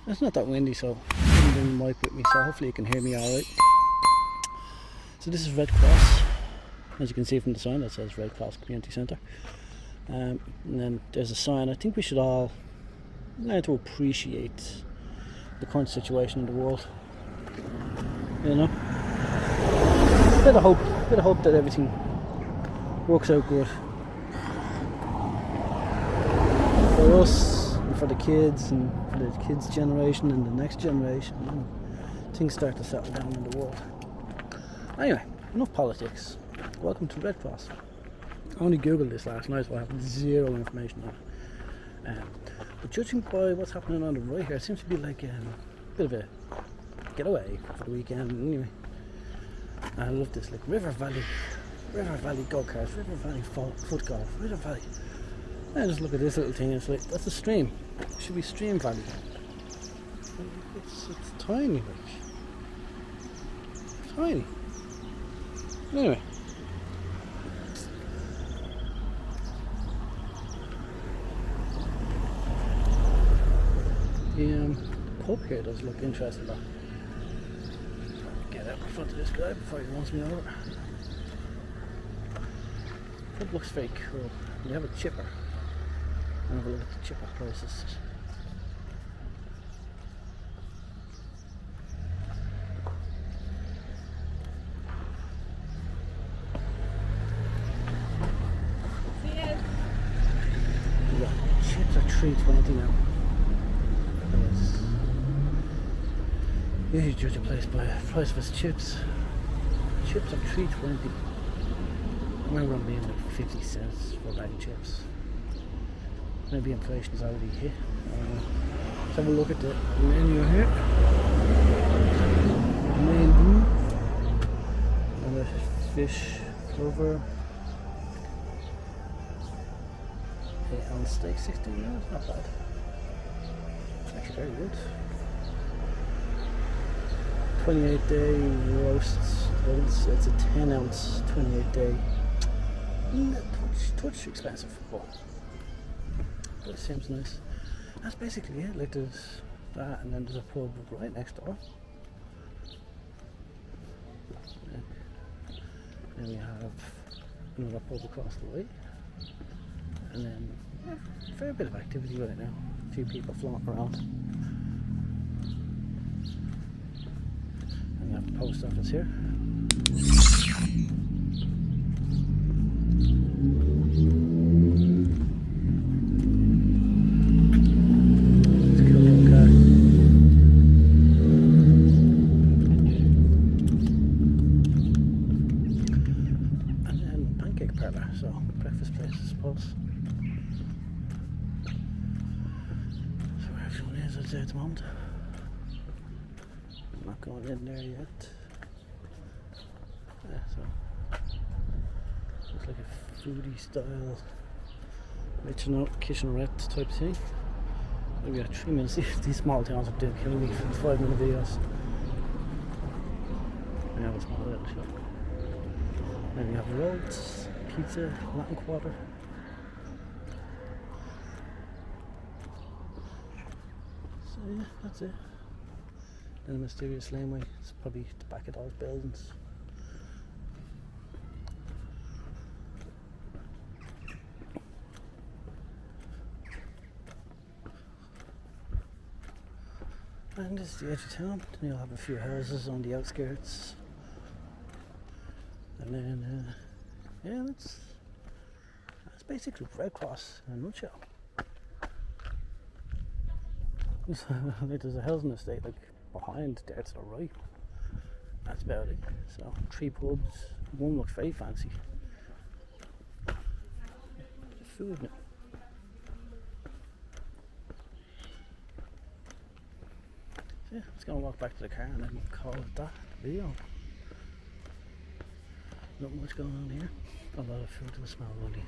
It's not that windy, so I'm bringing the mic with me, so hopefully you can hear me alright. So this is Redcross, as you can see from the sign that says Redcross Community Centre. And then there's a sign. I think we should all learn to appreciate the current situation in the world. You know? Bit of hope that everything works out good. For us, and for the kids, and for the kids' generation, and the next generation, you know, things start to settle down in the world. Anyway, enough politics. Welcome to Redcross. I only googled this last night, so I have zero information on it. But judging by what's happening on the right here, it seems to be like a bit of a getaway for the weekend. Anyway, I love this, like River Valley go-karts, River Valley foot golf, River Valley. And just look at this little thing, it's like, that's a stream. It should be Stream Valley. It's tiny, like. Tiny. Anyway. The pub here does look interesting though. Get out in front of this guy before he runs me over. The pub looks very cool. They have a chipper. I'll have a look at the chipper prices. Yeah, chips are $3.20 now. You judge a place by the price of its chips. Chips are $3.20. I remember them being like 50 cents for a bag of chips. Maybe inflation's already hit. Let's have a look at the menu here. Menu. And the fish cover. 8-ounce steak, 16 euros. Not bad. Actually very good. 28-day roasts. It's a 10-ounce 28-day. Touch expensive, but it seems nice. That's basically it. Like there's that, and then there's a pub right next door. Then we have another pub across the way, and then a fair bit of activity right now. A few people flaunting around. And we have the post office here. So, breakfast place, I suppose. So where everyone is, I'd say at the moment. I'm not going in there yet. Yeah, so looks like a foodie style kitchenette type thing. Maybe got 3 minutes. These small towns are doing killing me for 5-minute videos. We have a small little shop. Then we have rolls. Pizza, Latin Quarter. So yeah, that's it. Then a mysterious laneway. It's probably the back of those buildings. And this is the edge of town. Then you'll have a few houses on the outskirts. And then yeah, that's basically Redcross in a nutshell. There's a housing estate like behind there to the right. That's about it. So 3 pubs. One looks very fancy. The food now. So yeah, let's go and walk back to the car and then call it that video. Not much going on here. A lot of food will smell really